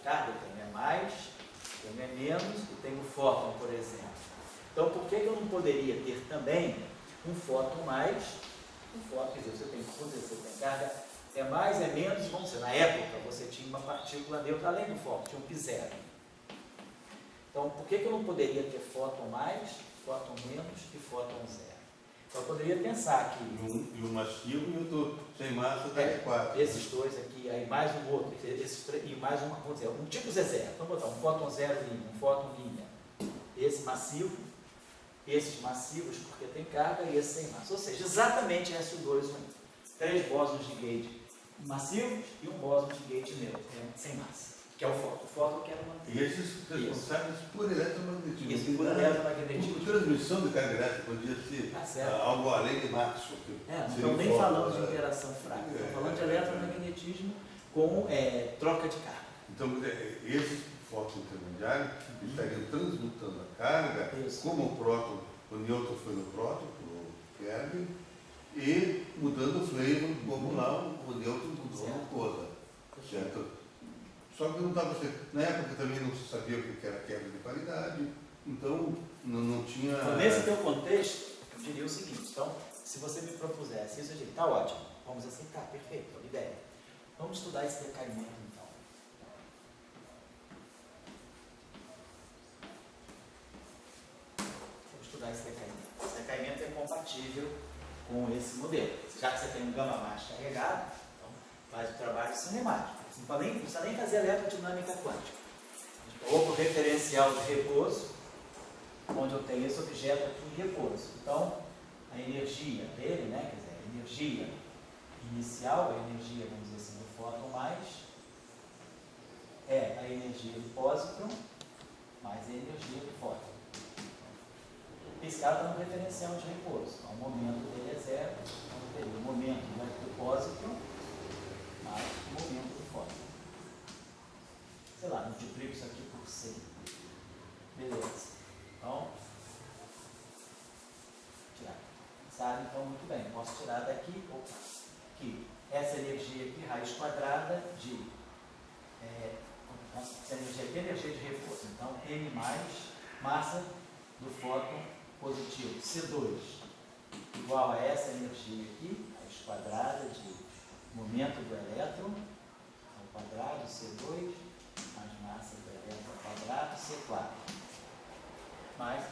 carga, eu tenho E+, tenho E- e tenho fóton, por exemplo. Então, por que eu não poderia ter também um fóton mais, um fóton, quer dizer, você tem carga E+, vamos dizer, na época você tinha uma partícula neutra além do fóton, tinha um π0. Então, por que eu não poderia ter fóton mais, fóton menos e fóton zero? Então, eu poderia pensar que... E um massivo e outro sem massa dá E4. Esses dois aqui, aí mais um outro, e mais um, vamos dizer, um tipo Z0. Vamos botar um fóton zero linha, um fóton linha. Esse massivo, esses massivos, porque tem carga, e esse sem massa. Ou seja, exatamente SO2, 3 bósons de gate massivos e um bóson de gate neutro, sem massa, que é o fóton. O fóton eu quero manter. E esses responsáveis por eletromagnetismo. Isso, por eletromagnetismo. Por transmissão de carga elétrica podia ser algo além de Maxwell. Não estamos nem falando de interação fraca, estamos falando de eletromagnetismo com troca de carga. Então, esses fótons intermediários estariam transmutando a carga, como o próton, o nêutron foi no próton, o Kelvin, e mudando o flavor, como lá o nêutron mudou no coda. Certo? Só que não estava. Na época também não se sabia o que era quebra de paridade, então não tinha. Então, nesse teu contexto, eu diria o seguinte: então, se você me propusesse isso, eu diria, tá ótimo, vamos aceitar, perfeito, é uma ideia. Vamos estudar esse decaimento então. Vamos estudar esse decaimento. Esse decaimento é compatível com esse modelo. Já que você tem um gama mais carregado, então faz o trabalho cinemático. Não precisa nem fazer eletrodinâmica quântica. Ou para o referencial de repouso, onde eu tenho esse objeto aqui em repouso. Então, a energia dele, né, quer dizer, a energia inicial, a energia, vamos dizer assim, do fóton mais, é a energia do pósitron mais a energia do fóton. Esse cara está no referencial de repouso. Então, o momento dele é zero, então eu teria o momento do pósitron mais o momento do fóton. Sei lá, multiplico isso aqui por 100. Beleza. Então, tirar. Sabe? Então, muito bem. Posso tirar daqui, aqui, essa energia aqui, raiz quadrada de essa energia aqui é energia de repouso. Então, M mais massa do fóton positivo, C2, igual a essa energia aqui, raiz quadrada de momento do elétron, ao quadrado, C2, mais massa do elétron ao quadrado, C4, mais a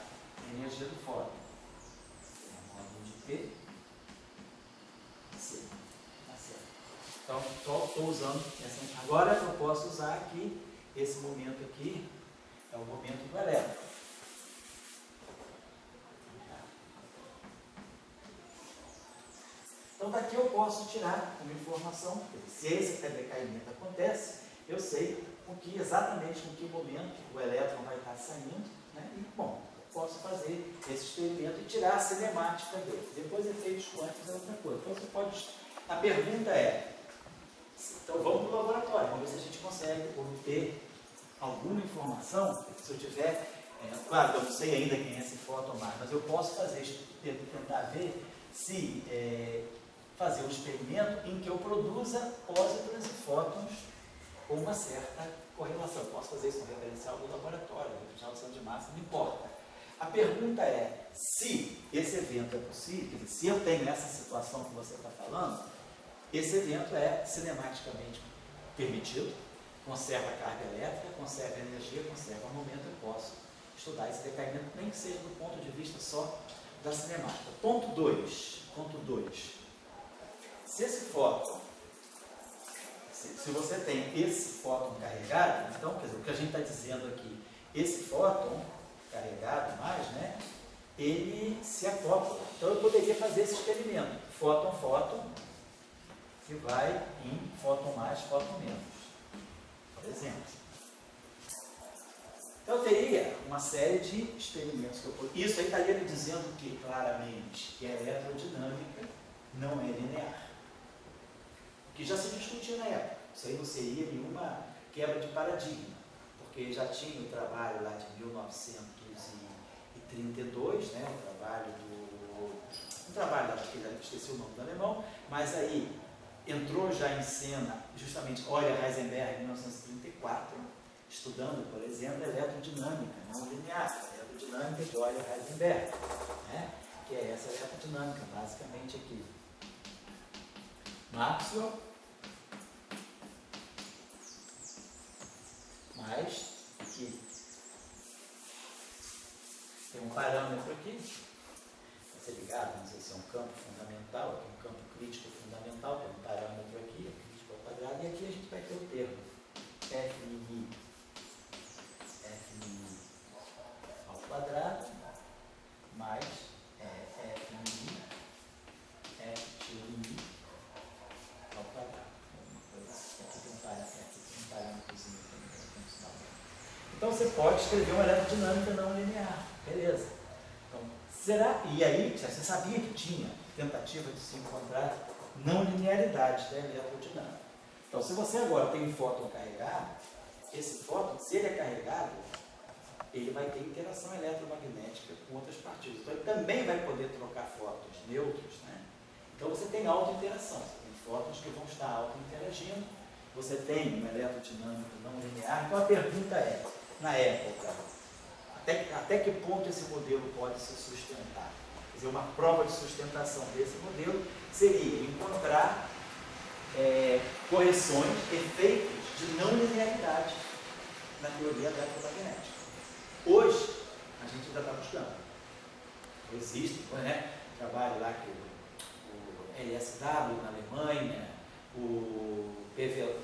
energia do fóton, módulo de P, C. Tá certo. Então, estou usando essa. Agora eu posso usar aqui, esse momento aqui, é o momento do elétron. Então, daqui eu posso tirar uma informação, se esse decaimento acontece, eu sei exatamente com que momento o elétron vai estar saindo, né? E, bom, eu posso fazer esse experimento e tirar a cinemática dele. Depois, efeitos quânticos é outra coisa. Então, você pode... A pergunta é, então vamos para o laboratório, vamos ver se a gente consegue obter alguma informação, se eu tiver... claro que eu não sei ainda quem é esse fóton mais, mas eu posso fazer, tentar ver se... fazer um experimento em que eu produza pósitrons e fótons com uma certa correlação. Eu posso fazer isso no referencial do laboratório, no referencial do centro de massa, não importa. A pergunta é, se esse evento é possível, se eu tenho essa situação que você está falando, esse evento é cinematicamente permitido, conserva a carga elétrica, conserva a energia, conserva o momento, eu posso estudar esse decaimento, nem que seja do ponto de vista só da cinemática. Ponto 2. Se esse fóton, se você tem esse fóton carregado, então, quer dizer, o que a gente está dizendo aqui, esse fóton carregado mais, né, ele se acopla. Então, eu poderia fazer esse experimento, fóton, que vai em fóton mais, fóton menos, por exemplo. Então, eu teria uma série de experimentos. Isso aí estaria me dizendo que, claramente, que a eletrodinâmica não é linear. Que já se discutia na época. Isso aí não seria nenhuma quebra de paradigma, porque já tinha o trabalho lá de 1932, né, um trabalho daquele, esqueci o nome do alemão, mas aí entrou já em cena justamente Euler Heisenberg em 1934, estudando, por exemplo, eletrodinâmica não linear, eletrodinâmica de Euler-Heisenberg, né? Que é essa eletrodinâmica, basicamente aqui. Maxwell mais aqui. Tem um parâmetro aqui, vai ser ligado, não sei se é um campo fundamental, aqui um campo crítico fundamental, tem um parâmetro aqui, crítico ao quadrado, e aqui a gente vai ter o termo FMI ao quadrado, mais FMI ao quadrado. Uma coisa assim. Aqui tem um parâmetrozinho também. Então você pode escrever uma eletrodinâmica não linear, beleza. Então, será? E aí, você sabia que tinha tentativa de se encontrar não linearidade da eletrodinâmica. Então, se você agora tem um fóton carregado, esse fóton, se ele é carregado, ele vai ter interação eletromagnética com outras partículas. Então, ele também vai poder trocar fótons neutros, né? Então, você tem auto-interação. Você tem fótons que vão estar auto-interagindo. Você tem uma eletrodinâmica não linear. Então, a pergunta é, na época, até que ponto esse modelo pode se sustentar? Quer dizer, uma prova de sustentação desse modelo seria encontrar correções, efeitos de não linearidade na teoria eletromagnética. Hoje, a gente ainda está buscando. Existe, né? Trabalho lá que o LSW na Alemanha, o PV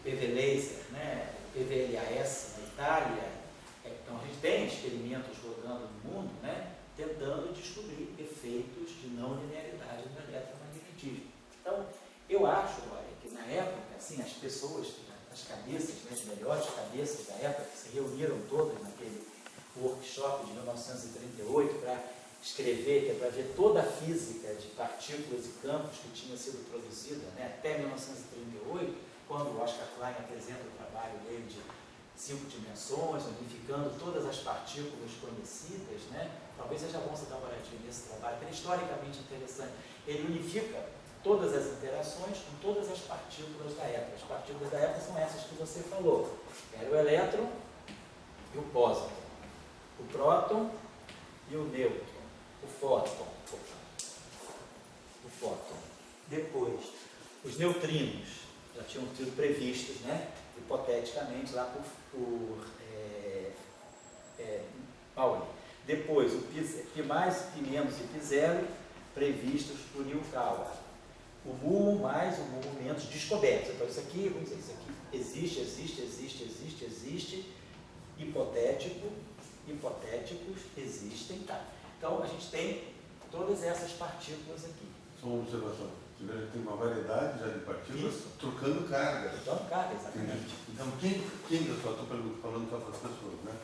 Laser, né? O PVLAS na Itália. Então, a gente tem experimentos rodando no mundo, né? Tentando descobrir efeitos de não linearidade no eletromagnetismo. Então, eu acho, olha, que na época, assim, as pessoas, as cabeças, né, as melhores cabeças da época, que se reuniram todas naquele workshop de 1938 para escrever, para ver toda a física de partículas e campos que tinha sido produzida, né, até 1938, quando o Oscar Klein apresenta o trabalho dele de 5 dimensões, unificando todas as partículas conhecidas, né? Talvez seja bom você dar uma olhadinha nesse trabalho, que é historicamente interessante. Ele unifica todas as interações com todas as partículas da época. As partículas da época são essas que você falou. Era o elétron e o pósitron, o próton e o nêutron, o fóton. Depois, os neutrinos já tinham sido previstos, né? Hipoteticamente, lá por Pauli. Depois, o Π mais, Π menos e Π0, previstos por Yukawa. O mu mais, o mu menos, descobertos. Então, isso aqui, vamos dizer, isso aqui existe, hipotéticos, existem, tá? Então, a gente tem todas essas partículas aqui. Só uma observação. Tem uma variedade já de partículas trocando carga. Trocando carga, exatamente. Então, quem eu só estou falando para as pessoas, né?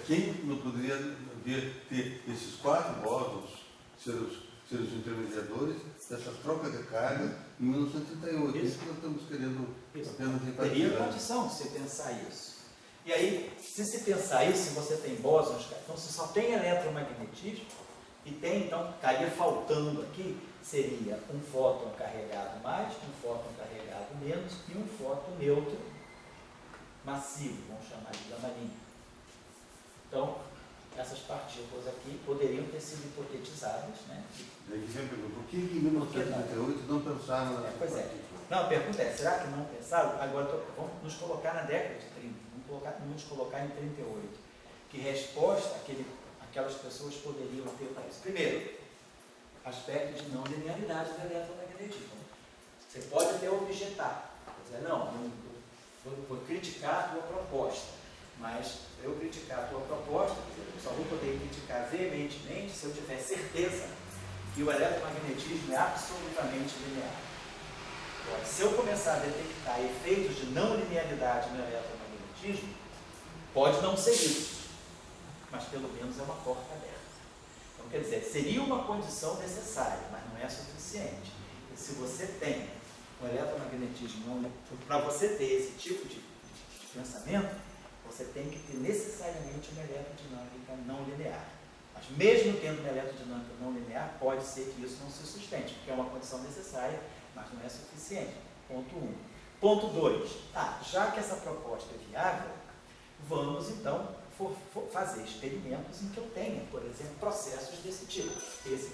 Quem não poderia ter esses 4 bósons ser os intermediadores dessa troca de carga em 1938? Isso que nós estamos querendo apenas enfatizar. Teria condição de você pensar isso. E aí, se pensar isso, se você tem bósons, então você só tem eletromagnetismo, e tem, então, estaria faltando aqui, seria um fóton carregado mais, um fóton carregado menos e um fóton neutro massivo, vamos chamar de gama-linha. Então, essas partículas aqui poderiam ter sido hipotetizadas, né? Por que em 1938 não pensaram nessas partículas? Não, a pergunta é, será que não pensaram? Agora, vamos nos colocar na década de 30, vamos nos colocar em 38. Que resposta aquelas pessoas poderiam ter para isso? Primeiro, aspecto de não linearidade do eletromagnetismo. Você pode até objetar, dizer, não, vou criticar a tua proposta, mas para eu criticar a tua proposta, eu só vou poder criticar veementemente se eu tiver certeza que o eletromagnetismo é absolutamente linear. Agora, se eu começar a detectar efeitos de não linearidade no eletromagnetismo, pode não ser isso, mas pelo menos é uma porta aberta. Então, quer dizer, seria uma condição necessária, mas não é suficiente. E se você tem um eletromagnetismo, para você ter esse tipo de pensamento, você tem que ter necessariamente uma eletrodinâmica não linear. Mas mesmo tendo uma eletrodinâmica não linear, pode ser que isso não se sustente, porque é uma condição necessária, mas não é suficiente. Ponto 1. Ponto 2. Já que essa proposta é viável, vamos então fazer experimentos em que eu tenha, por exemplo, processos desse tipo. Esse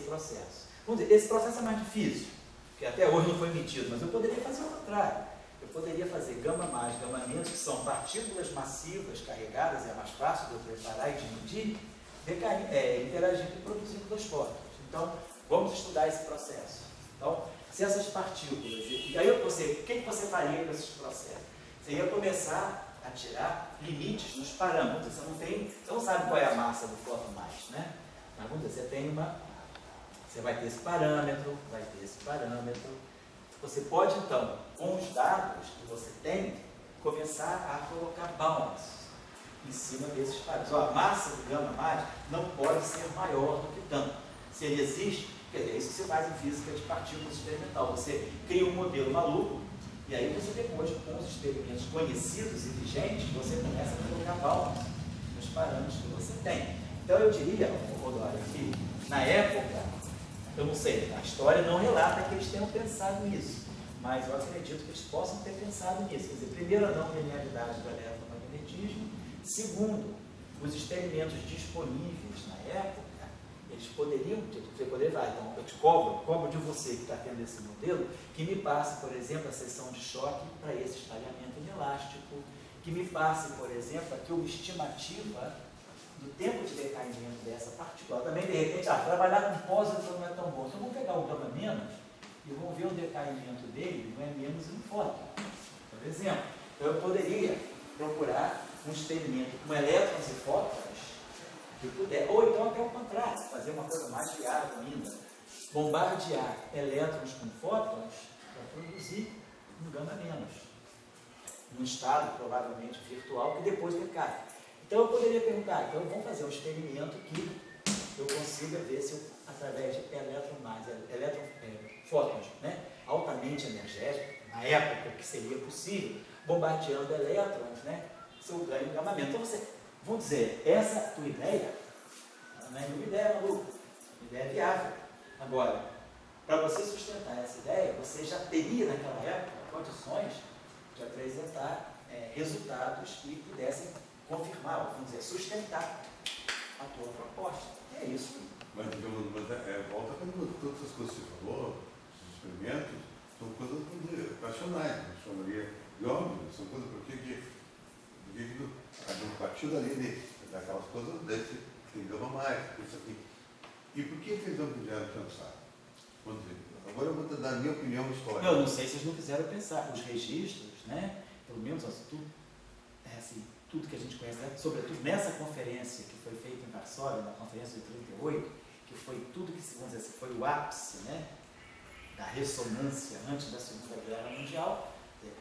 processo. Vamos dizer, esse processo é mais difícil, porque até hoje não foi medido, mas eu poderia fazer o contrário. Eu poderia fazer gama mais, gama menos, que são partículas massivas carregadas, é mais fácil de eu preparar e de medir, interagindo e produzindo dois fótons. Então, vamos estudar esse processo. Então, se essas partículas, e aí o que você faria com esses processos? Você ia começar a tirar limites nos parâmetros. Você não sabe qual é a massa do fóton mais, né? Mas vamos dizer, você vai ter esse parâmetro, Você pode, então, com os dados que você tem, começar a colocar bounds em cima desses parâmetros. A massa do gama mais não pode ser maior do que tanto. Se ele existe, quer dizer, é isso que você faz em física de partículas experimental. Você cria um modelo maluco, e aí você depois, com os experimentos conhecidos e vigentes, você começa a colocar bounds nos parâmetros que você tem. Então eu diria, Rodolfo, que na época, eu não sei, a história não relata que eles tenham pensado nisso, mas eu acredito que eles possam ter pensado nisso. Quer dizer, primeiro, a não linearidade do eletromagnetismo. Segundo, os experimentos disponíveis na época, eles poderiam, você poderia falar, então, eu te cobro de você que está tendo esse modelo, que me passe, por exemplo, a seção de choque para esse espalhamento inelástico, que me passe, por exemplo, aqui uma estimativa do tempo de decaimento dessa partícula. Também, de repente, trabalhar com pósitron não é tão bom. Então, vamos pegar o gama menos e vamos ver o decaimento dele, não é menos em fóton. Por exemplo, eu poderia procurar um experimento com elétrons e fótons que puder, ou então até o contrário, fazer uma coisa mais viável ainda, bombardear elétrons com fótons para produzir um gama menos, num estado provavelmente virtual que depois decai. Então eu poderia perguntar, então vamos fazer um experimento que eu consiga ver se eu, através de fótons, né, altamente energéticos, na época que seria possível, bombardeando elétrons, né, se eu ganho um gama menos. Então vamos dizer, essa tua ideia, não é uma ideia maluca, uma ideia viável. Agora, para você sustentar essa ideia, você já teria naquela época condições de apresentar resultados que pudessem confirmar, vamos dizer, sustentar a tua proposta. É isso. Mas volta quando todas as coisas que você falou, os experimentos, são coisas racionais, eu chamaria de óbvio, são coisas porque a partir dali, daquelas coisas, tem gama mais, isso aqui. E por que eles não quiseram pensar? Vamos dizer, agora eu vou dar a minha opinião histórica. Eu não sei se eles não quiseram pensar. Os registros, né, pelo menos tudo que a gente conhece, né, sobretudo nessa conferência que foi feita em Varsóvia, na conferência de 38, que foi tudo que, vamos dizer assim, foi o ápice, né, da ressonância antes da Segunda Guerra Mundial,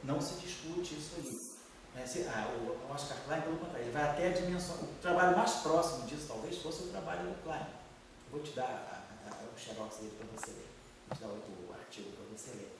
não se discute isso ali. O Oscar Klein, pelo contrário, ele vai até a dimensão. O trabalho mais próximo disso, talvez, fosse o trabalho do Klein. Eu vou te dar o xerox dele para você ler, vou te dar o artigo para você ler.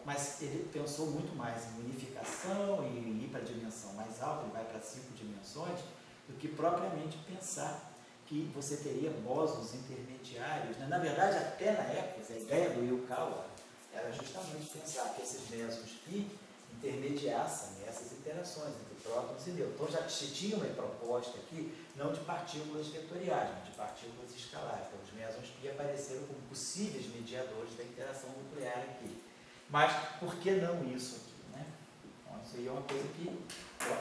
Mas ele pensou muito mais em unificação e em ir para a dimensão mais alta, ele vai para 5 dimensões, do que propriamente pensar que você teria bósons intermediários. Né? Na verdade, até na época, a ideia do Yukawa era justamente pensar que esses mesons pi intermediassem essas interações entre prótons e nêutrons. Então já se tinha uma proposta aqui, não de partículas vetoriais, mas de partículas escalares. Então os mesons pi apareceram como possíveis mediadores da interação nuclear aqui. Mas por que não isso aqui? Né? Então isso aí é uma coisa que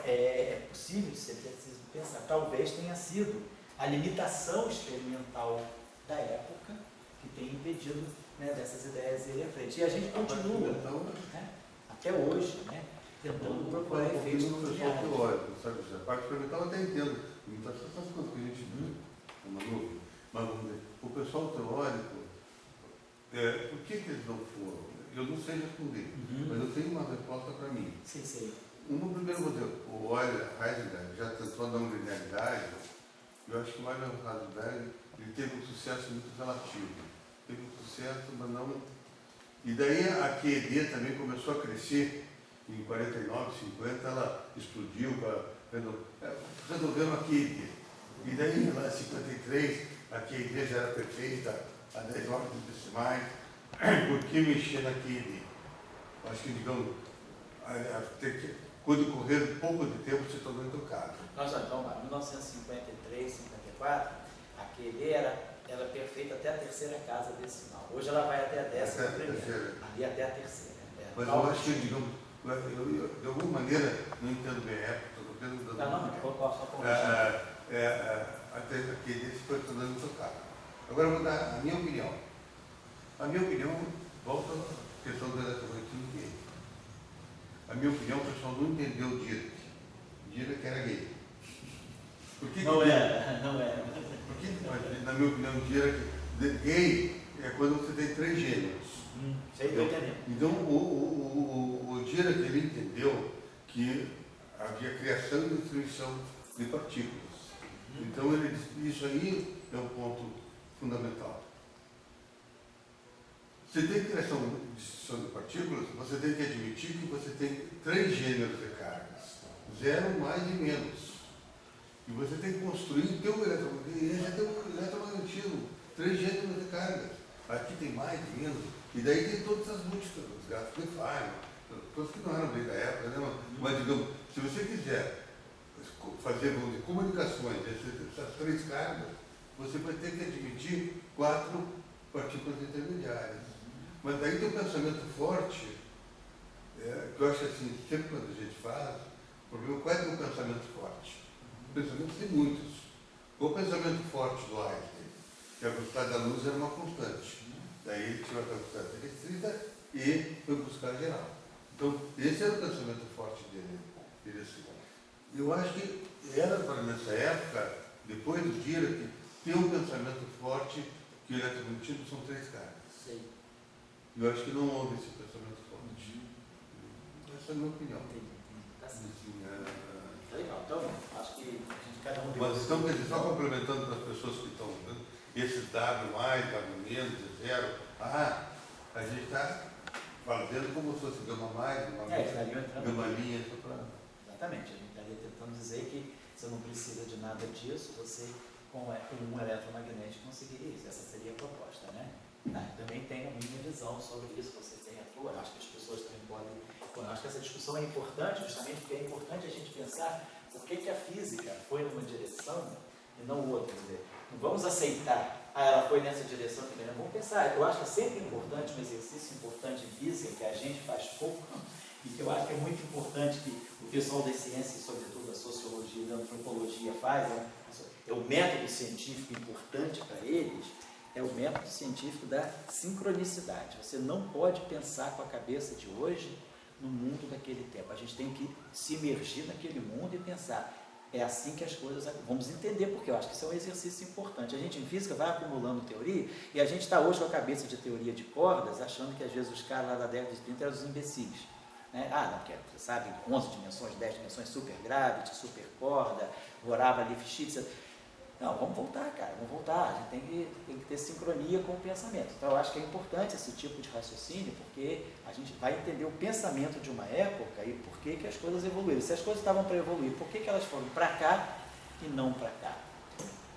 é possível de ser preciso pensar. Talvez tenha sido a limitação experimental da época que tenha impedido, né, dessas ideias irem à frente. E a gente continua, né, até hoje, né, tentando procurar efeitos nucleares. A parte experimental eu até entendo. Limitação são as coisas que a gente viu, uma dúvida. Mas vamos dizer, o pessoal teórico, por que eles não foram? Eu não sei responder, mas eu tenho uma resposta para mim. Sim, sim. Primeiro, vou dizer, o Euler Heisenberg já tentou a não linearidade. Eu acho que o Euler Heisenberg ele teve um sucesso muito relativo. Teve um sucesso, mas não. E daí a QED também começou a crescer. Em 49, 50, ela explodiu, resolveram a QED. E daí, lá em 53, a QED já era perfeita, a 10 ordens decimais. Por que mexer na QED? Acho que, digamos, com o decorrer de pouco de tempo, se tornou intocável. Nós já estamos em 1953, 54, aquele era perfeito até a terceira casa decimal. Hoje ela vai até a 11ª, ali até a terceira. Mas eu acho que, digamos, de alguma maneira, não entendo bem a época, estou perguntando. Não, só por até aquele se foi tornando intocável. Agora eu vou dar a minha opinião. A minha opinião, volta à questão do eletromagnetismo gay. A minha opinião, o pessoal não entendeu o Dirac. Dirac era gay. Não era. Porque, na minha opinião, Dirac, gay é quando você tem 3 gêneros. Sei que eu entendo. Então, o Dirac, ele entendeu que havia criação e destruição de partículas. Então, ele disse, isso aí é um ponto fundamental. Você tem criação e destruição de partículas, você tem que admitir que você tem 3 gêneros de cargas. 0, mais e menos. E você tem que construir o teu eletromagnetismo. 3 gêneros de cargas. Aqui tem mais e menos. E daí tem todas as múltiplas, os gráficos de Feynman, todos que não eram bem da época, né? Mas digamos, se você quiser fazer comunicações essas 3 cargas, você vai ter que admitir 4 partículas intermediárias. Mas daí tem um pensamento forte, que eu acho assim, sempre quando a gente faz, o problema qual é o pensamento forte? O pensamento tem muitos. O pensamento forte do Einstein, que a velocidade da luz era uma constante. Daí ele tirou a constante restrita e foi buscar a geral. Então, esse era o pensamento forte dele. Assim. Eu acho que era para nessa época, depois do Dirac, ter um pensamento forte que o eletromagnetismo são 3 cargas. Sei. Eu acho que não houve esse pensamento forte. Essa é a minha opinião. Tá certo. Assim, legal. Então, acho que cada um... Mas então, só complementando para as pessoas que estão vendo, esse W mais, W menos, 0, a gente está fazendo como se fosse gama mais, gama linha, só para... Exatamente, a gente estaria tentando dizer que você não precisa de nada disso, você com um eletromagnético conseguiria isso. Essa seria a proposta, né? Também tem a minha visão sobre isso, você tem a tua, acho que as pessoas também podem... Eu acho que essa discussão é importante, justamente porque é importante a gente pensar por que a física foi numa direção e não outra. Quer dizer, não vamos aceitar, ela foi nessa direção também, não vamos pensar. Eu acho que é sempre importante, um exercício importante em física, que a gente faz pouco, e que eu acho que é muito importante que o pessoal das ciências, sobretudo da sociologia e da antropologia faz, é o método científico importante para eles, é o método científico da sincronicidade. Você não pode pensar com a cabeça de hoje no mundo daquele tempo. A gente tem que se imergir naquele mundo e pensar, é assim que as coisas... Vamos entender, porque eu acho que isso é um exercício importante. A gente em física vai acumulando teoria, e a gente está hoje com a cabeça de teoria de cordas, achando que às vezes os caras lá da década de 30 eram os imbecis. Né? Não, porque você sabe, 11 dimensões, 10 dimensões, super gravity, super corda, Vorava, Lifshitz. Não, vamos voltar, cara, vamos voltar. A gente tem que ter sincronia com o pensamento. Então, eu acho que é importante esse tipo de raciocínio, porque a gente vai entender o pensamento de uma época e por que as coisas evoluíram. Se as coisas estavam para evoluir, por que elas foram para cá e não para cá?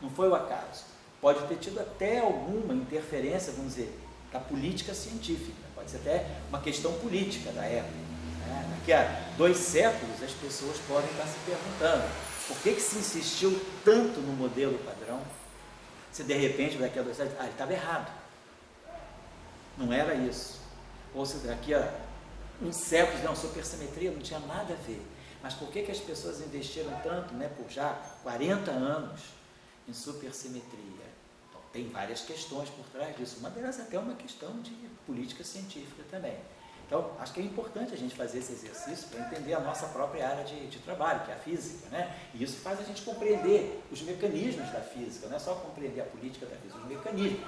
Não foi o acaso. Pode ter tido até alguma interferência, vamos dizer, da política científica. Pode ser até uma questão política da época. Né? Daqui a 2 séculos, as pessoas podem estar se perguntando por que se insistiu tanto no modelo padrão, se de repente daqui a 2 séculos, ele estava errado. Não era isso. Ou se daqui a uns séculos, não, supersimetria não tinha nada a ver. Mas por que as pessoas investiram tanto, né, por já 40 anos, em supersimetria? Então, tem várias questões por trás disso. Uma delas é até uma questão de política científica também. Então, acho que é importante a gente fazer esse exercício para entender a nossa própria área de trabalho, que é a física, né? E isso faz a gente compreender os mecanismos da física, não é só compreender a política da física, os mecanismos.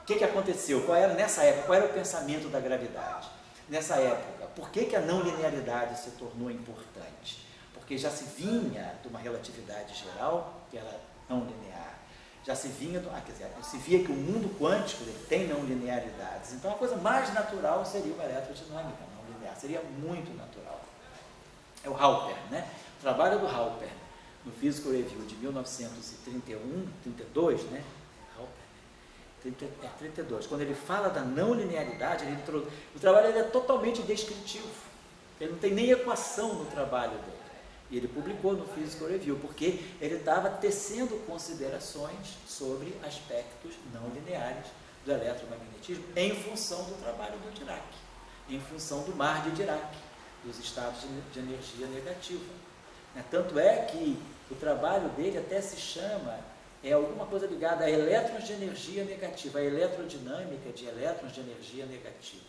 O que aconteceu? Nessa época, qual era o pensamento da gravidade? Nessa época, por que a não linearidade se tornou importante? Porque já se vinha de uma relatividade geral, que era não linear. Já se vinha, se via que o mundo quântico tem não linearidades. Então, a coisa mais natural seria uma eletrodinâmica não linear. Seria muito natural. É o Halpern, né? O trabalho do Halpern, no Physical Review de 1931, 32, né? 32. Quando ele fala da não linearidade, o trabalho é totalmente descritivo. Ele não tem nem equação no trabalho dele. E ele publicou no Physical Review, porque ele estava tecendo considerações sobre aspectos não lineares do eletromagnetismo em função do trabalho do Dirac, em função do mar de Dirac, dos estados de energia negativa. Tanto é que o trabalho dele até se chama, alguma coisa ligada a elétrons de energia negativa, a eletrodinâmica de elétrons de energia negativa.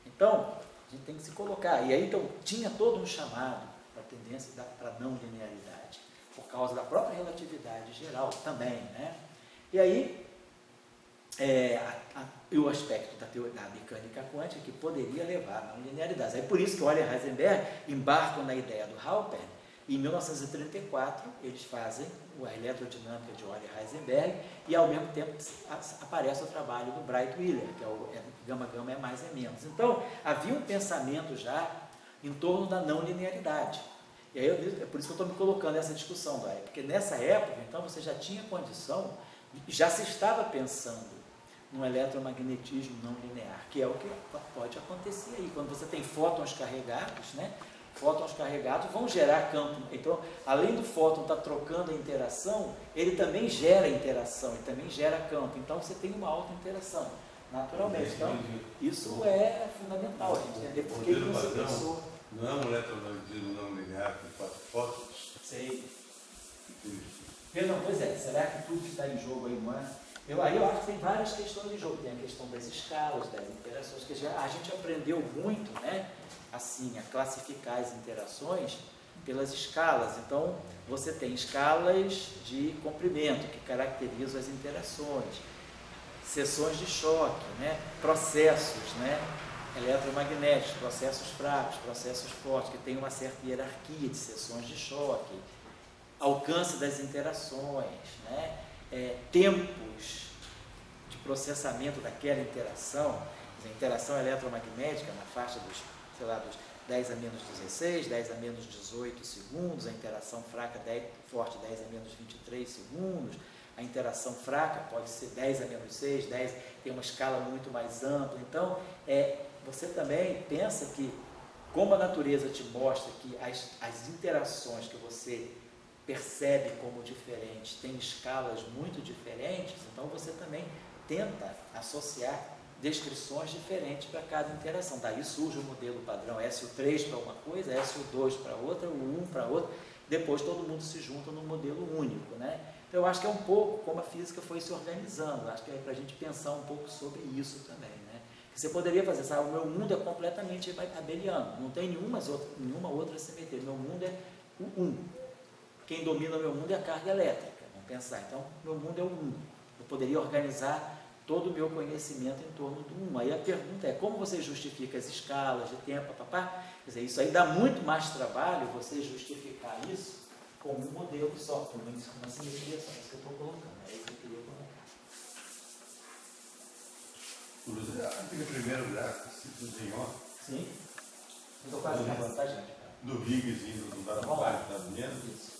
Então, a gente tem que se colocar. E aí, então, tinha todo um chamado para a tendência para a não linearidade, por causa da própria relatividade geral também, né? E aí, o aspecto da mecânica quântica que poderia levar à não linearidade. É por isso que o Euler e Heisenberg embarcam na ideia do Halpern. Em 1934, eles fazem a eletrodinâmica de Euler e Heisenberg e, ao mesmo tempo, aparece o trabalho do Bright Wheeler, que é o gama-gama é mais é menos. Então, havia um pensamento já em torno da não linearidade. E aí, é por isso que eu estou me colocando nessa discussão, porque nessa época, então, você já tinha condição, já se estava pensando no eletromagnetismo não linear, que é o que pode acontecer aí, quando você tem fótons carregados, né? Fótons carregados vão gerar campo. Então, além do fóton estar trocando a interação, ele também gera interação, ele também gera campo. Então, você tem uma alta interação, naturalmente. Então, isso é fundamental, a gente entender por que você pensou. Não é um eletromagnetismo não linear com 4 fótons? Sei. Não, pois é, será que tudo que está em jogo aí não é? Eu acho que tem várias questões de jogo. Tem a questão das escalas, das interações, que a gente aprendeu muito, né? Assim, a classificar as interações pelas escalas. Então, você tem escalas de comprimento que caracterizam as interações, seções de choque, né? Processos, né? Eletromagnéticos, processos fracos, processos fortes, que tem uma certa hierarquia de seções de choque, alcance das interações, né? Tempos de processamento daquela interação, a interação eletromagnética na faixa dos 10 a menos 16, 10 a menos 18 segundos, a interação fraca forte 10 a menos 23 segundos, a interação fraca pode ser 10 a menos 6, 10, tem uma escala muito mais ampla. Então, você também pensa que, como a natureza te mostra que as interações que você percebe como diferentes têm escalas muito diferentes, então você também tenta associar descrições diferentes para cada interação. Daí surge o modelo padrão SO3 para uma coisa, SO2 para outra, o 1 para outra, depois todo mundo se junta num modelo único, né? Então eu acho que é um pouco como a física foi se organizando, acho que é para a gente pensar um pouco sobre isso também, né? Você poderia fazer, sabe, o meu mundo é completamente abeliano, não tem nenhuma outra simetria, meu mundo é o 1. Quem domina o meu mundo é a carga elétrica, vamos pensar, então meu mundo é o 1. Eu poderia organizar todo o meu conhecimento em torno do 1. Aí a pergunta é, como você justifica as escalas de tempo, papapá? Quer dizer, isso aí dá muito mais trabalho, você justificar isso com um modelo só, com uma simetria só, é isso que eu estou colocando, é isso que eu queria colocar. Aquele primeiro gráfico que se desenhou. Sim. Eu estou quase acabando, tá, gente? Do Higgs indo do dado baixo, dado menos. Isso.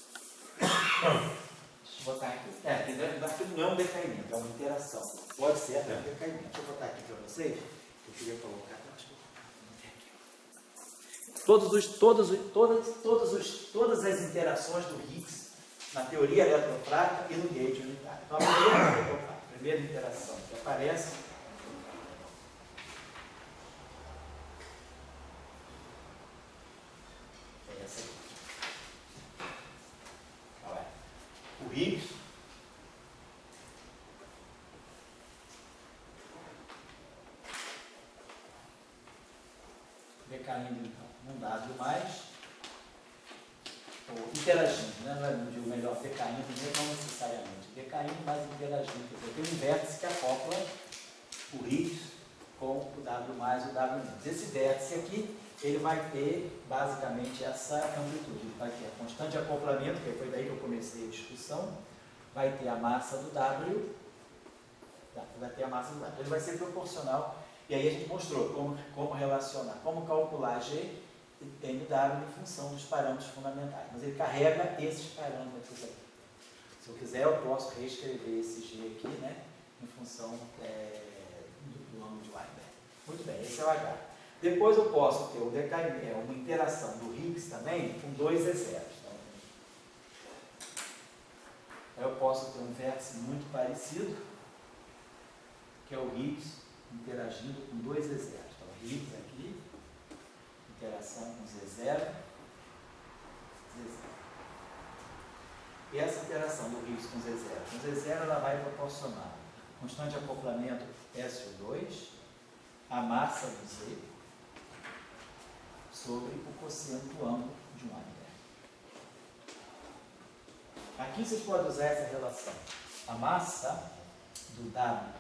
Deixa eu botar aqui. Aquilo não é um decaimento, é uma interação. Pode ser até um decaimento. Deixa eu botar aqui para vocês. Eu queria colocar. Acho que todas as interações do Higgs na teoria eletrofrágil e no gauge unitário. Então, a primeira interação que aparece. É essa aqui. Olha. O Higgs. Decaindo num dado mais, ou interagindo, né? Não é o melhor, decaindo, não necessariamente, decaindo, mas interagindo. Quer dizer, tem um vértice que acopla o Higgs com o W mais e o W menos. Esse vértice aqui, ele vai ter basicamente essa amplitude, ele vai ter a constante de acoplamento, que foi daí que eu comecei a discussão, vai ter a massa do W, vai ter a massa do W, ele vai ser proporcional. E aí a gente mostrou como relacionar, como calcular G e MW em função dos parâmetros fundamentais. Mas ele carrega esses parâmetros aqui. Se eu quiser, eu posso reescrever esse G aqui, né, em função do ângulo de Weinberg. Muito bem, esse é o H. Depois eu posso ter o decaimento, uma interação do Higgs também com dois E0. Eu posso ter um vértice muito parecido, que é o Higgs interagindo com dois E0. Então, Higgs aqui, interação com Z0, Z0. E essa interação do Higgs com Z0 ela vai proporcionar constante de acoplamento SO2, a massa do Z, sobre o cosseno ângulo de um ângulo. Aqui vocês podem usar essa relação. A massa do W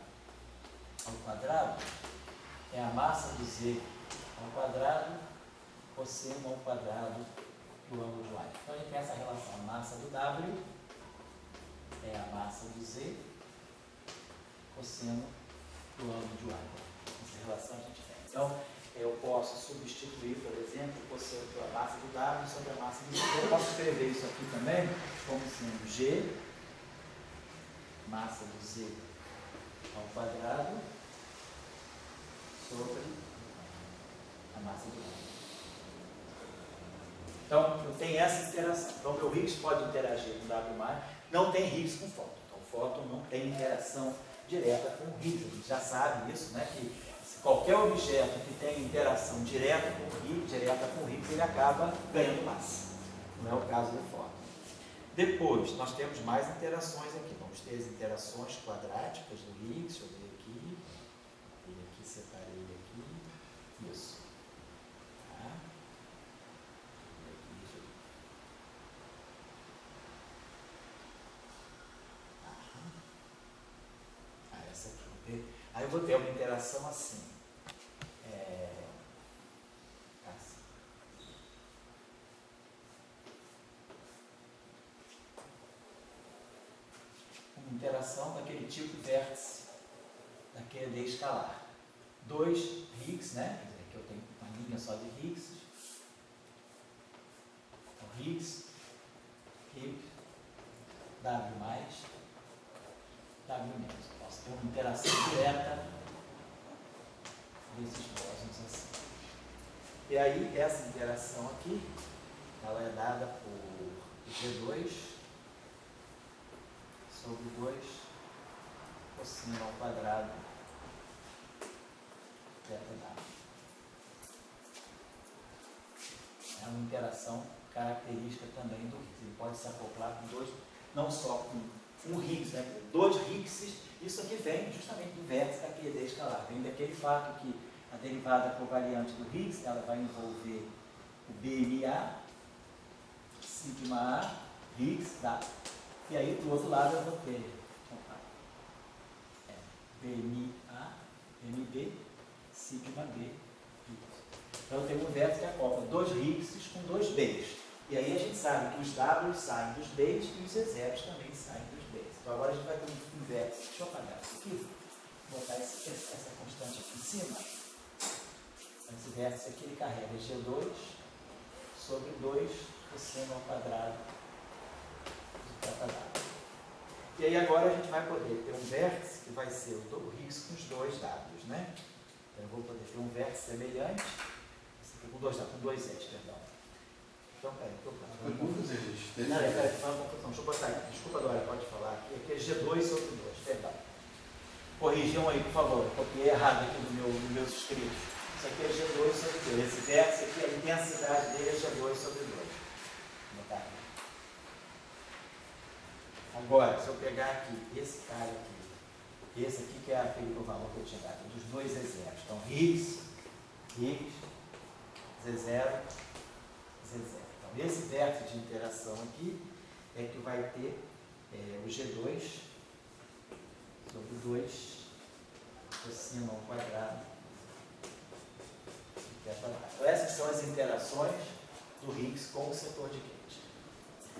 ao quadrado é a massa do Z ao quadrado, cosseno ao quadrado do ângulo de y. Então a gente tem essa relação. A massa do W é a massa do Z, cosseno do ângulo de y. Essa relação a gente tem. Então eu posso substituir, por exemplo, o cosseno pela massa do W sobre a massa do Z. Eu posso escrever isso aqui também como sendo G, massa do Z ao quadrado, sobre a massa do W. Então, eu tenho essa interação. Então, meu Higgs pode interagir com W+, não tem Higgs com fóton. Então, o fóton não tem interação direta com o Higgs. A gente já sabe isso, né? Que qualquer objeto que tem interação direta com o Higgs, ele acaba ganhando massa. Não é o caso do fóton. Depois, nós temos mais interações aqui. Vamos ter as interações quadráticas do Higgs. Deixa eu ver aqui. Ele aqui, separei ele aqui. Isso. Tá? Essa aqui. Aí eu vou ter uma interação assim. Interação daquele tipo vértice da QED escalar. Dois Higgs, né? Quer dizer, aqui eu tenho uma linha só de Higgs. Então, Higgs, W+, W-. Posso ter uma interação direta desses bósons assim. E aí, essa interação aqui, ela é dada por G2 sobre 2 cosseno ao quadrado θ W. É uma interação característica também do Higgs. Ele pode se acoplar com dois, não só com um Higgs, né? Dois Higgs. Isso aqui vem justamente do vértice da QED escalar. Vem daquele fato que a derivada covariante do Higgs ela vai envolver o BMA, sigma A, Higgs, tá? E aí, do outro lado, eu vou ter BMA, MB, sigma B. Então, eu tenho um vértice que acopla dois Higgs com dois Bs. E aí, a gente sabe que os Ws saem dos Bs e os E0 também saem dos Bs. Então, agora a gente vai ter um vértice. Deixa eu apagar isso aqui. Vou botar essa constante aqui em cima. Esse vértice aqui, ele carrega G2 sobre 2 cosseno ao quadrado. E aí agora a gente vai poder ter um vértice que vai ser o Higgs com os dois Ws, né? Então eu vou poder ter um vértice semelhante, esse aqui com dois S, perdão. Então, peraí, perguntas a gente tem. Não, peraí, fala uma confusão. Deixa eu botar aqui. Desculpa, Dora, pode falar aqui. Aqui é G2 sobre 2, perdão. Corrijam aí, por favor. Copiei errado aqui nos meus escritos. Isso aqui é G2 sobre 2. Esse vértice aqui, a intensidade dele é G2 sobre 2. Vou botar aqui. Agora, se eu pegar aqui, esse cara aqui, esse aqui que é aquele valor que eu tinha dado, dos dois E0. Então, Higgs, Z0, Z0. Então, esse vértice de interação aqui é que vai ter o G2 sobre 2 cosseno ao quadrado de θ W. Então, essas são as interações do Higgs com o setor de Kate.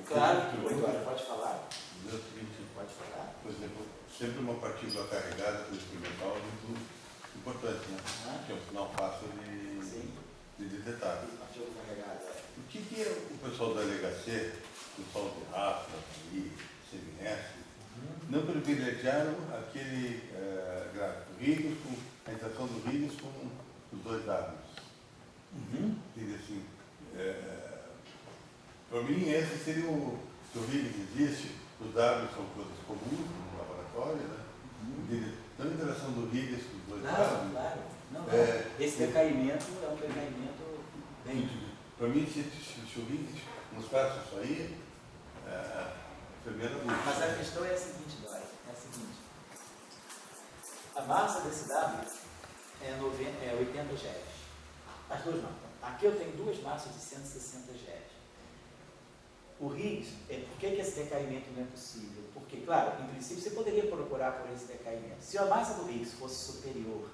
Claro que o Eduardo pode falar. Pode falar. Por exemplo, sempre uma partícula carregada para o experimental é muito importante, né? Que é um sinal fácil de detectar. Partícula carregada. O que o pessoal da LHC, o pessoal de Rafa, e CMS, não privilegiaram aquele gráfico Higgs com a interação do Higgs com os dois Ws? Diria assim, para mim esse seria o que eu vi que existe, os W são coisas comuns no laboratório, né? Não a interação do Higgs com os dois W. Claro. Não. Esse decaimento é um decaimento bem... Para mim, se o Higgs mostrasse isso aí, primeira luz. Mas a questão é a seguinte, Dória, a massa desse W é 80 GeV. As duas não. Aqui eu tenho duas massas de 160 GeV. O Higgs, por que esse decaimento não é possível? Porque, claro, em princípio você poderia procurar por esse decaimento. Se a massa do Higgs fosse superior,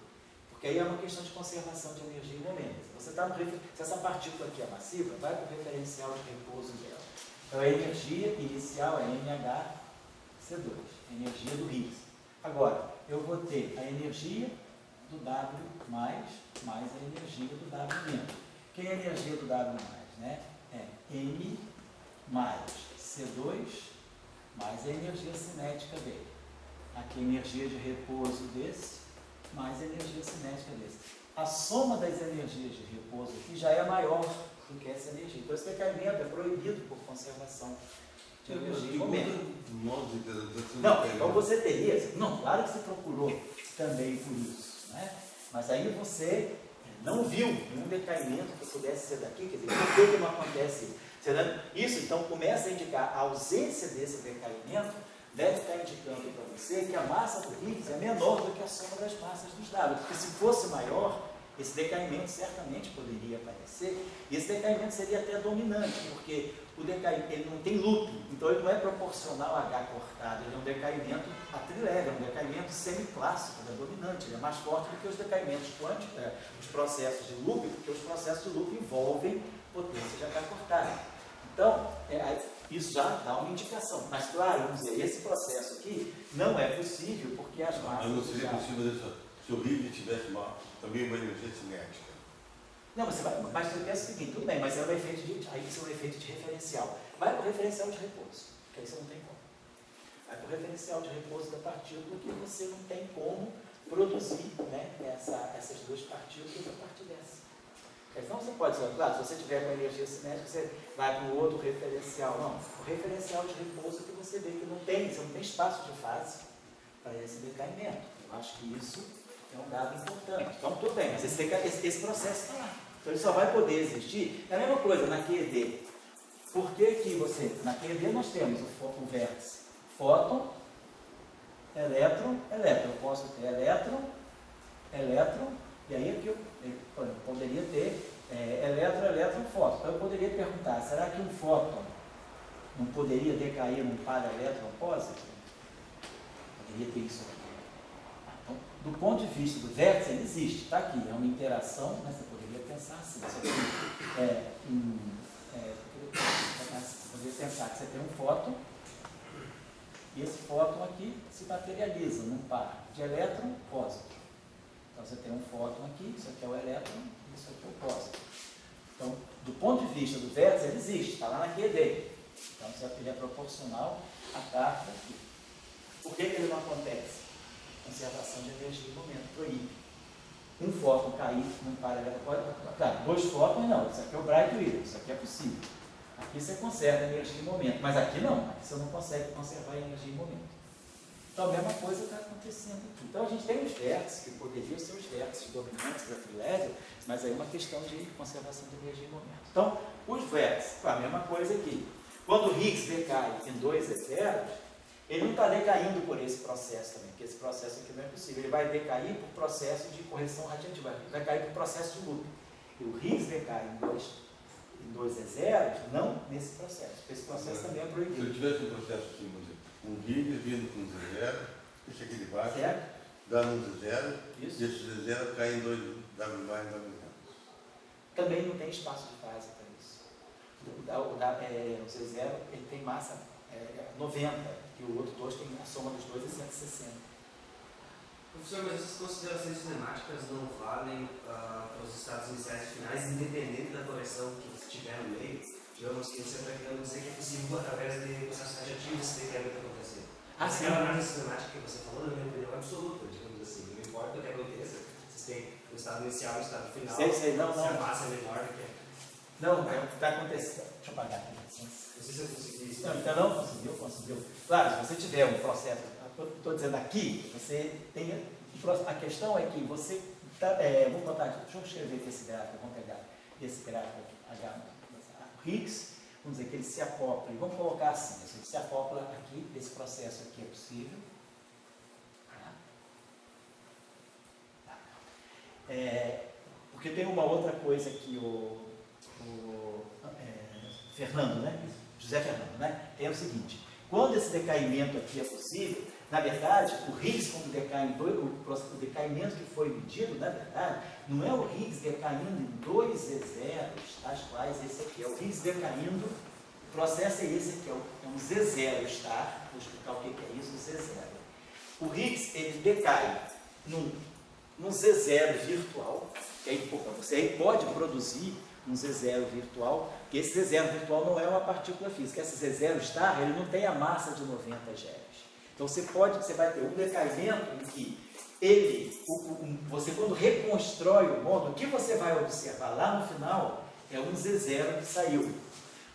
porque aí é uma questão de conservação de energia em momento. Se essa partícula aqui é massiva, vai para o referencial de repouso dela. Então a energia inicial é NHC2, a energia do Higgs. Agora, eu vou ter a energia do W mais a energia do W menos. Que é a energia do W mais, né? É M mais C2 mais a energia cinética dele. Aqui a energia de repouso desse mais a energia cinética desse. A soma das energias de repouso aqui já é maior do que essa energia. Então esse decaimento é proibido por conservação de energia em momento. Não, então você teria... Não, claro que você procurou também por isso, né? Mas aí você não viu nenhum decaimento que pudesse ser daqui, quer dizer, por que não acontece isso? Então começa a indicar a ausência desse decaimento, deve estar indicando para você que a massa do Higgs é menor do que a soma das massas dos W, porque se fosse maior, esse decaimento certamente poderia aparecer, e esse decaimento seria até dominante, porque o decaimento ele não tem looping, então ele não é proporcional a H cortado, ele é um decaimento a trileve, é um decaimento semiclássico, ele é dominante, ele é mais forte do que os decaimentos quânticos, os processos de looping, porque os processos de looping envolvem potência de H cortada. Então, isso já dá uma indicação, mas claro, vamos dizer, esse processo aqui não é possível porque as massas... Mas não seria possível se o Higgs tivesse também uma energia cinética. Não, mas você pensa o seguinte, tudo bem, mas é um efeito aí isso é um efeito de referencial. Vai para o referencial de repouso, que aí você não tem como. Vai para o referencial de repouso da partícula, porque você não tem como produzir, né, essas duas partículas a partir dessa. Então você pode dizer, claro, se você tiver com energia cinética, você vai para um outro referencial. Não, o referencial de repouso que você vê que você não tem espaço de fase para esse decaimento. Eu acho que isso é um dado importante. Então, tudo bem, mas esse processo está lá. Então, ele só vai poder existir. É a mesma coisa na QED. Por que na QED nós temos o vértice fóton, elétron, elétron. Eu posso ter elétron, e aí aqui eu poderia ter elétron, fóton. Então, eu poderia perguntar, será que um fóton não poderia decair num par elétron-pósito? Poderia ter isso aqui. Então, do ponto de vista do vértice, ele existe, está aqui, é uma interação, mas você poderia pensar assim. Você poderia pensar que você tem um fóton, e esse fóton aqui se materializa num par de elétron-pósito. Então você tem um fóton aqui, isso aqui é o elétron, e isso aqui é o pósito. Então, do ponto de vista do vértice, ele existe, está lá na QED. Então ele é proporcional à carga aqui. Por que ele não acontece? Conservação de energia em momento, proíbe. Um fóton cair num par elétron, claro, dois fótons não, isso aqui é o bright wheel, isso aqui é possível. Aqui você conserva energia em momento, mas aqui não, aqui você não consegue conservar energia em momento. Então a mesma coisa está acontecendo aqui. Então a gente tem os vértices, que poderiam ser os vértices dominantes da trilésio, mas aí é uma questão de conservação de energia em momento. Então, os vértices, a mesma coisa aqui. Quando o Higgs decai em 2 etéreos, ele não está decaindo por esse processo também, porque esse processo aqui não é possível. Ele vai decair por processo de correção radiativa, vai cair por processo de looping. E o Higgs decai em 2 etéreos, não nesse processo, porque esse processo também é proibido. Se eu tivesse um processo assim, por exemplo, um Higgs vindo com um Z0, esse aqui de baixo, dá um Z0, e esse Z0 cai em 2 W mais e W menos. Também não tem espaço de fase para isso. O Z0 ele tem massa 90, e o outro 2 tem a soma dos dois é 160. Professor, mas essas considerações cinemáticas não valem para os estados iniciais e finais, independente da correção que tiver no meio? Digamos que você está querendo dizer que é possível, através de processos radiativos, esse decaimento acontecer. Sim. Aquela análise cinemática que você falou, na minha opinião, é absoluta, digamos assim. Não importa o que aconteça, você Vocês têm o estado inicial e o estado final. Sei, não. Se a massa é menor do que a... Não, está acontecendo. Deixa eu apagar aqui. Não sei se eu consegui isso. Não, então não conseguiu. Claro, se você tiver um processo, estou dizendo aqui, você tem. A questão é que você. Vou botar aqui, deixa eu escrever aqui esse gráfico, vamos pegar esse gráfico aqui, o Higgs, vamos dizer que ele se acopla, e vamos colocar assim, ele se acopla aqui, esse processo aqui é possível. Porque tem uma outra coisa que o Fernando, né? José Fernando, né? É o seguinte, quando esse decaimento aqui é possível, na verdade, o Higgs, quando decai em dois, o decaimento que foi medido, na verdade, não é o Higgs decaindo em dois Z0, tais quais esse aqui, é o Higgs decaindo, o processo é esse aqui, é um Z0 star, vou explicar o que é isso, o Z0. O Higgs, ele decai num Z0 virtual, que é importante, você aí pode produzir um Z0 virtual, que esse Z0 virtual não é uma partícula física, esse Z0 star, ele não tem a massa de 90 GeV. Então você vai ter um decaimento em que você quando reconstrói o modo, o que você vai observar lá no final é um Z0 que saiu.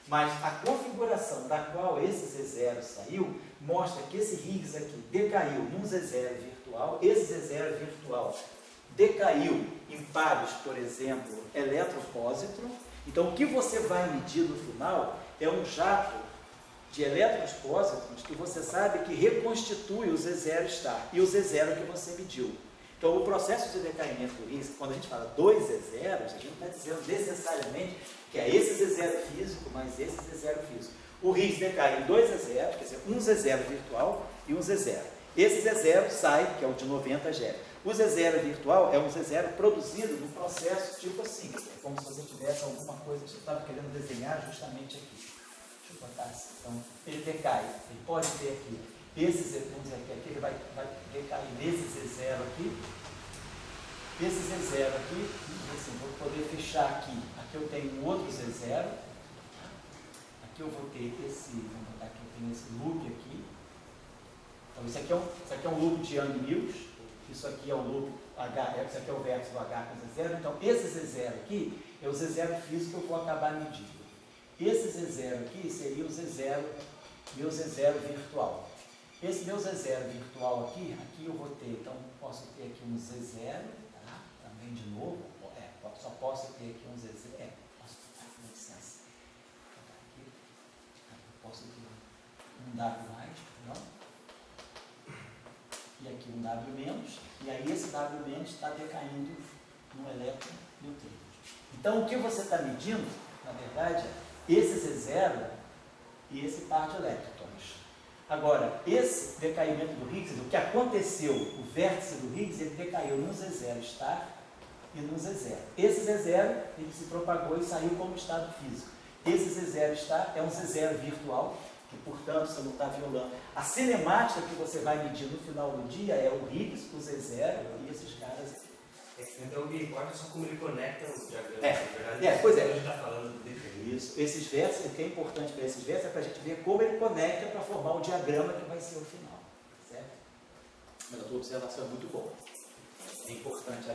Mas a configuração da qual esse Z0 saiu, mostra que esse Higgs aqui decaiu num Z0 virtual, esse Z0 virtual decaiu em pares, por exemplo, elétron-pósitron. Então o que você vai medir no final é um jato de elétrons pósitrons que você sabe que reconstitui o Z0 star e o Z0 que você mediu. Então, o processo de decaimento do Higgs, quando a gente fala dois Z0s, a gente não está dizendo necessariamente que é esse Z0 físico mais esse Z0 físico. O Higgs decai em dois Z0, quer dizer, um Z0 virtual e um Z0. Esse Z0 sai, que é o de 90 GeV. O Z0 virtual é um Z0 produzido no processo tipo assim, é como se você tivesse alguma coisa que você estava querendo desenhar justamente aqui. Deixa eu botar assim. Então, ele decai, ele pode ter aqui, esse Z, vamos dizer aqui, ele vai decair nesse Z0 aqui, esse Z0 aqui, assim, vou poder fechar aqui, aqui eu tenho um outro Z0, aqui eu vou ter esse, vamos botar aqui, eu tenho esse loop aqui, então isso aqui é um loop de Young-Mills, isso aqui é o loop H, isso aqui é o vértice do H com Z0, então esse Z0 aqui é o Z0 físico que eu vou acabar medindo. Esse Z0 aqui seria o Z0, meu Z0 virtual. Esse meu Z0 virtual aqui eu vou ter, então posso ter aqui um Z0, tá? Também de novo, só posso ter aqui um Z0, com licença, aqui, posso ter um W mais, não? E aqui um W menos, e aí esse W menos está decaindo no elétron neutrino. Então o que você está medindo, na verdade, esse Z0 e esse par de elétrons. Agora, esse decaimento do Higgs, o que aconteceu, o vértice do Higgs, ele decaiu num Z0 star e num Z0. Esse Z0, ele se propagou e saiu como estado físico. Esse Z0 star é um Z0 virtual, que, portanto, você não está violando. A cinemática que você vai medir no final do dia é o Higgs, o Z0 e esses caras aqui. Então o que importa é só como ele conecta os diagramas. Pois é. A gente está falando dele. Isso. Esses vértices, o que é importante para esses vértices é para a gente ver como ele conecta para formar o diagrama que vai ser o final. Certo? Mas a tua observação é muito boa. É importante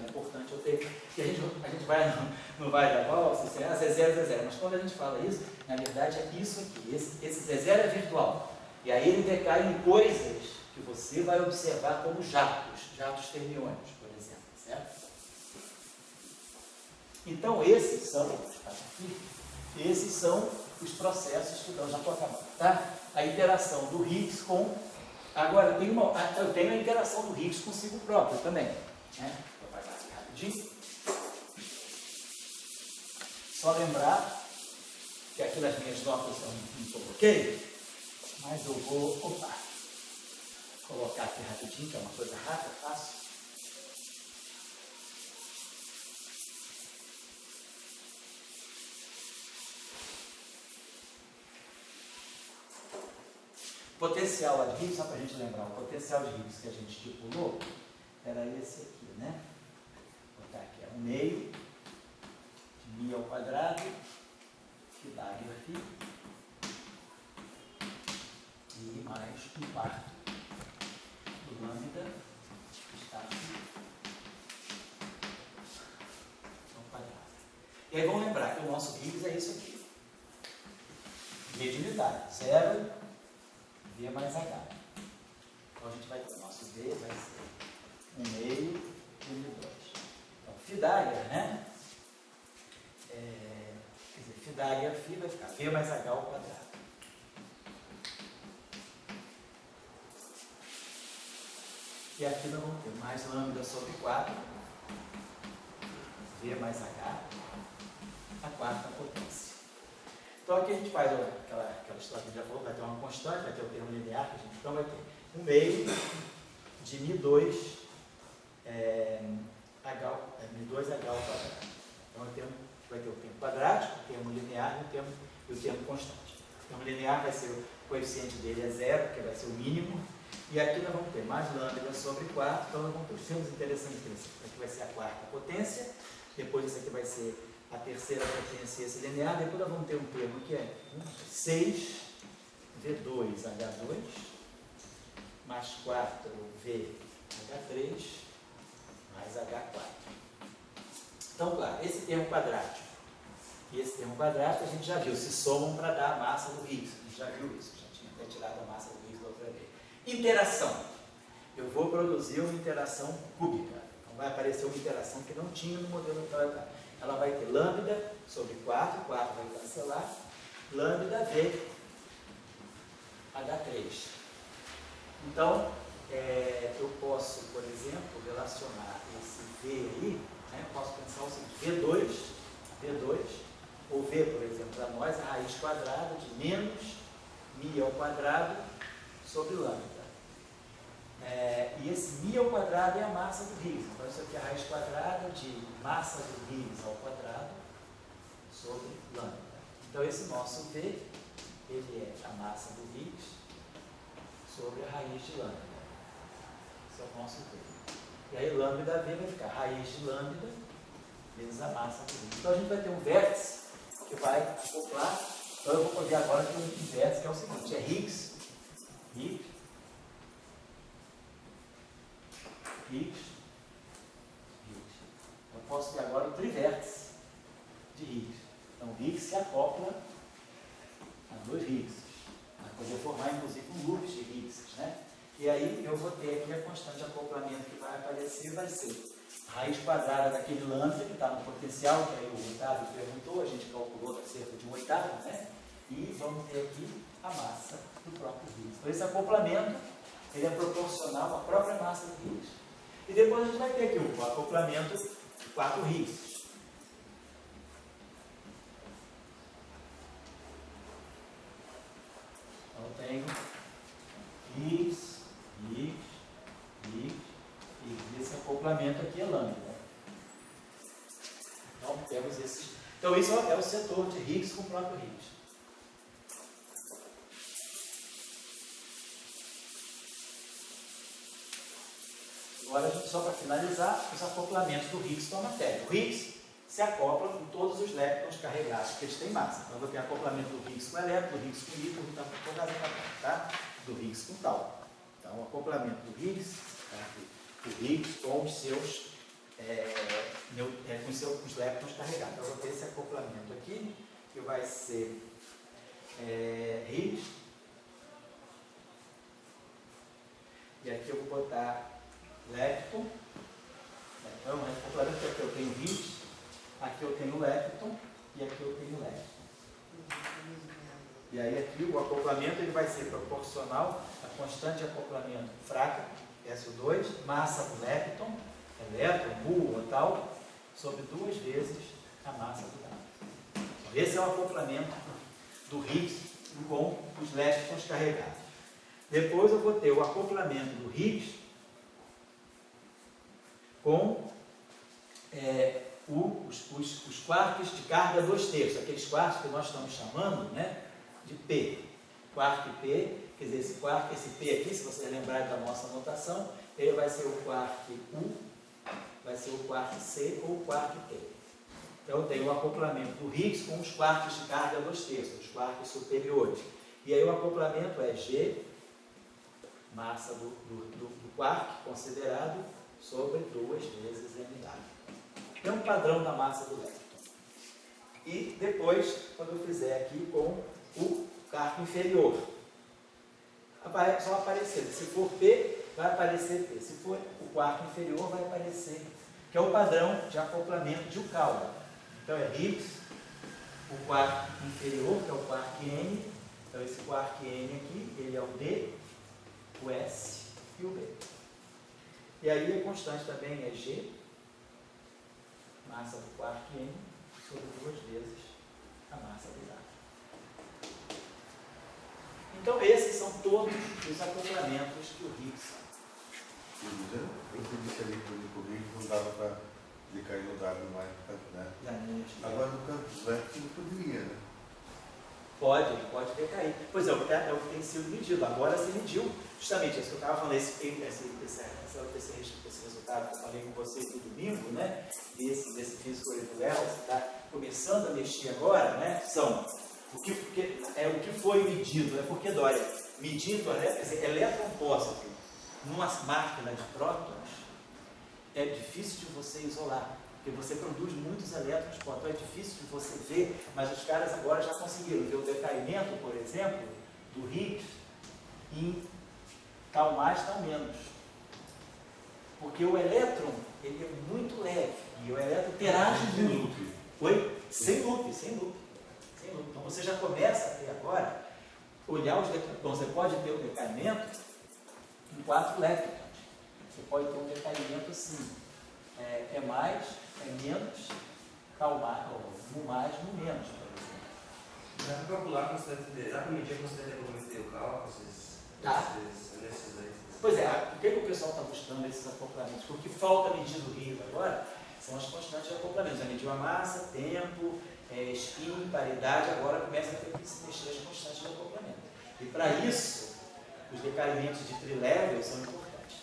eu ter. Que a gente não vai dar volta, Z0, mas quando a gente fala isso, na verdade é isso aqui. Esse Z0 é virtual. E aí ele decai em coisas que você vai observar como jatos fermiônicos, por exemplo. Certo? Então, esses são os processos que já estou acabando, tá? A interação do Higgs com... Agora, eu tenho a interação do Higgs consigo próprio também. Né? Vou apagar aqui rapidinho. Só lembrar que aqui nas minhas notas eu não coloquei, mas eu vou colocar aqui rapidinho, que é uma coisa rápida, fácil. Potencial de Higgs, só para a gente lembrar, o potencial de Higgs que a gente estipulou era esse aqui, né? Vou botar aqui, é 1/2 de μ ao quadrado, que dá aqui, e mais 1/4 do lambda, que está aqui, E aí vamos lembrar que o nosso Higgs é isso aqui. V de unidade, 0, V mais H. Então a gente vai ter o nosso V vai ser 1 meio de M2. Então, Pythagoras, né? Quer dizer, Pythagoras φ vai ficar V mais H ao quadrado. E aqui nós vamos ter mais lambda sobre 4, V mais H, a quarta potência. Então aqui a gente faz aquela história que a gente já falou, vai ter uma constante, vai ter o termo linear, que a gente então vai ter 1 meio de μ2 H ao quadrado. Então vai ter o termo quadrático, o termo linear e o termo constante. O termo linear vai ser o coeficiente dele é 0, porque vai ser o mínimo. E aqui nós vamos ter mais lambda sobre 4, então nós vamos ter os termos interessantes. Aqui vai ser a quarta potência, depois isso aqui vai ser a terceira potência esse linear, depois nós vamos ter um termo que é 6 V2H2 mais 4VH3 mais H4. Então, claro, esse termo quadrático e esse termo quadrático a gente já viu, se somam para dar a massa do Higgs. A gente já viu isso, já tinha até tirado a massa do Higgs da outra vez. Interação. Eu vou produzir uma interação cúbica. Então vai aparecer uma interação que não tinha no modelo anterior. Ela vai ter lambda sobre 4 vai cancelar, lambda V H3. Então, eu posso, por exemplo, relacionar esse V aí, né, posso pensar o seguinte, V2, ou V, por exemplo, para nós, a raiz quadrada de menos μ ao quadrado sobre lambda. E esse μ ao quadrado é a massa do Higgs. Então, isso aqui é a raiz quadrada de massa do Higgs ao quadrado sobre lambda. Então, esse nosso V, ele é a massa do Higgs sobre a raiz de lambda. Esse é o nosso V. E aí, lambda V vai ficar raiz de lambda vezes a massa do Higgs. Então, a gente vai ter um vértice que vai acoplar. Então, eu vou poder agora ter um vértice que é o seguinte, é Higgs. Eu posso ter agora o trivértice de Higgs. Então, o Higgs se acopla a dois Higgs. Vai poder formar, inclusive, um loop de Higgs, né? E aí, eu vou ter aqui a constante de acoplamento que vai aparecer, vai ser a raiz quadrada daquele lambda que está no potencial, que aí o Otávio perguntou, a gente calculou cerca de 1/8, né? E vamos ter aqui a massa do próprio Higgs. Então, esse acoplamento, ele é proporcional à própria massa do Higgs. E depois a gente vai ter aqui o acoplamento de 4 Higgs. Então, eu tenho Higgs. Esse acoplamento aqui é lambda. Então, temos esses. Então, isso é o setor de Higgs com o próprio Higgs. Agora, só para finalizar, os acoplamentos do Higgs com a matéria. O Higgs se acopla com todos os leptons carregados, porque eles têm massa. Então, eu vou ter acoplamento do Higgs com elétron, do Higgs com níquel, tá? Do Higgs com tal. Então, o acoplamento do Higgs, tá? O Higgs com os seus com os leptons carregados. Então, eu vou ter esse acoplamento aqui, que vai ser Higgs. E aqui eu vou botar lepton. Então, o acoplamento que aqui eu tenho Higgs, aqui eu tenho lepton e aqui eu tenho lepton. E aí aqui o acoplamento ele vai ser proporcional à constante de acoplamento fraca, SO2, massa do lepton, elétron, mu ou tal, sobre 2 vezes a massa do átomo. Esse é o acoplamento do Higgs com os leptons carregados. Depois eu vou ter o acoplamento do Higgs com os quarks de carga 2/3, aqueles quarks que nós estamos chamando, né, de P. Quark P, quer dizer, esse P aqui, se vocês lembrarem da nossa notação, ele vai ser o quark U, vai ser o quark C ou o quark P. Então eu tenho o acoplamento do Higgs com os quarks de carga 2/3, os quarks superiores. E aí o acoplamento é G, massa do quark considerado, sobre 2 vezes mW. É um padrão da massa do lepton. e depois, quando eu fizer aqui com o quarto inferior, vai só aparecer. Se for P, vai aparecer P. Se for o quarto inferior, vai aparecer, que é o padrão de acoplamento de um caule. Então é Higgs, o quarto inferior, que é o quark N. Então esse quark N aqui, ele é o D, o S e o B. E aí a constante também é G, massa do quark N, sobre 2 vezes a massa do átomo. Então esses são todos os acoplamentos que o Higgs faz. Eu disse ali que o Higgs não dava para ele cair no W mais, né? Agora no campo dos vértices não poderia, né? Pode decair. Pois é, o que tem sido medido. Agora se mediu justamente isso que eu estava falando, esse resultado que eu falei com vocês no domingo, né? Desse físico Léo, você está começando a mexer agora, né? São o que foi medido, né? Porque Dória, medindo elétron positivo numa máquina de prótons, é difícil de você isolar. Porque você produz muitos elétrons, então é difícil de você ver, mas os caras agora já conseguiram ver o decaimento, por exemplo, do Higgs em tal mais, tal menos. Porque o elétron, ele é muito leve, e o elétron interage muito. Sem loop. Então você já começa a ter agora, olhar os decaímentos. Então você pode ter um decaimento em 4 leptons. Você pode ter um decaimento assim, é mais, é menos, tal mais, ou no mais, no menos, por exemplo. Dá para calcular a constante de... Dá para medir a constante de acoplamento de cálculo? Nesses aí? Pois é, o que o pessoal está buscando nesses acoplamentos? Porque o que falta medir no Rio agora são as constantes de acoplamento. Já mediu a massa, tempo, spin, paridade, agora começa a ter que se mexer as constantes de acoplamento. E para isso, os decaimentos de trilevel são importantes.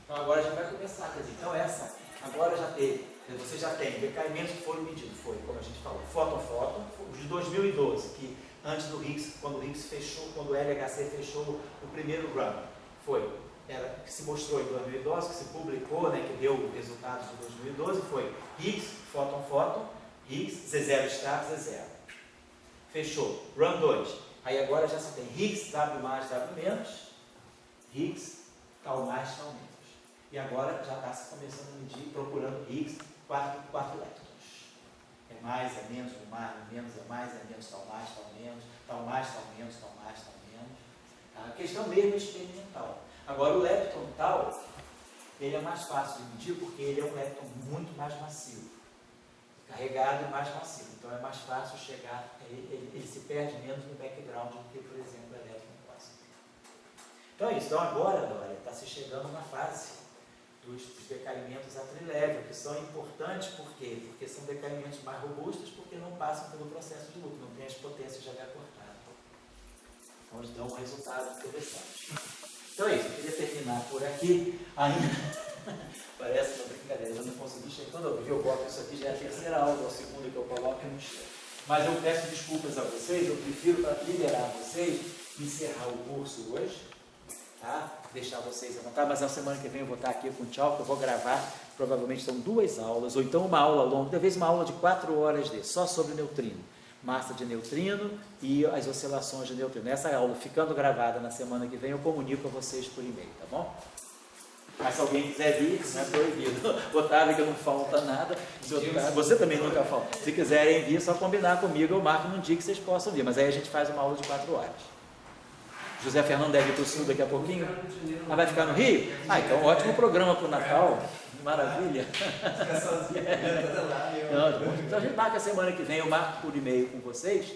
Então agora a gente vai começar, quer dizer, então agora você já tem decaimentos que foram medidos, foi, como a gente falou, fóton, os de 2012, que antes do Higgs, quando o Higgs fechou, quando o LHC fechou o primeiro run, que se mostrou em 2012, que se publicou, né, que deu resultados de 2012, foi Higgs, fóton, Higgs, Z0 star, Z0. Fechou. Run 2. Aí agora já se tem Higgs, W mais, W menos, Higgs, tal mais, tal menos. E agora já está se começando a medir, procurando Higgs, 4 leptons. É mais, é menos, no mais, no menos, é mais, é menos, tal mais, tal menos, tal mais, tal menos, tal mais, tal menos. A questão mesmo é experimental. Agora o lepton tal, ele é mais fácil de medir porque ele é um lepton muito mais macio. Carregado e mais macio. Então é mais fácil chegar, ele se perde menos no background do que, por exemplo, o elétron clássico. Então é isso. Então agora, Dória, está se chegando na fase dos decaimentos a trilevel, que são importantes, por quê? Porque são decaimentos mais robustos, porque não passam pelo processo de loop, não tem as potências de H cortado. Então eles dão um resultado interessante. Então é isso, eu queria terminar por aqui. Ainda parece uma brincadeira, eu não consegui chegar. Quando eu boto isso aqui, já é a terceira aula, a segunda que eu coloco e não chego. Mas eu peço desculpas a vocês, eu prefiro, para liberar vocês, encerrar o curso hoje, tá? Deixar vocês à vontade, mas na semana que vem eu vou estar aqui com o tchau, que eu vou gravar, provavelmente são 2 aulas, ou então uma aula longa, talvez uma aula de 4 horas só sobre neutrino, massa de neutrino e as oscilações de neutrino. Essa aula, ficando gravada na semana que vem, eu comunico a vocês por e-mail, tá bom? Mas se alguém quiser vir, não é proibido. Otávio, que não falta nada. Você também nunca falta. Se quiserem vir, é só combinar comigo, eu marco num dia que vocês possam vir. Mas aí a gente faz uma aula de 4 horas. José Fernando deve ir para o sul daqui a pouquinho. Ah, vai ficar no Rio? Ah, então ótimo programa para o Natal. Maravilha. Fica sozinho. Então a gente marca a semana que vem, eu marco por e-mail com vocês.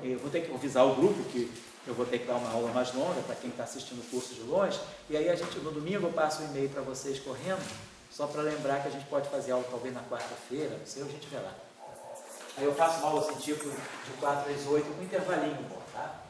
Eu vou ter que avisar o grupo que eu vou ter que dar uma aula mais longa para quem está assistindo o curso de longe. E aí no domingo eu passo o e-mail para vocês correndo, só para lembrar que a gente pode fazer aula talvez na quarta-feira, não sei, a gente vê lá. Aí eu faço uma aula assim, tipo de 4 às 8, com um intervalinho bom, tá?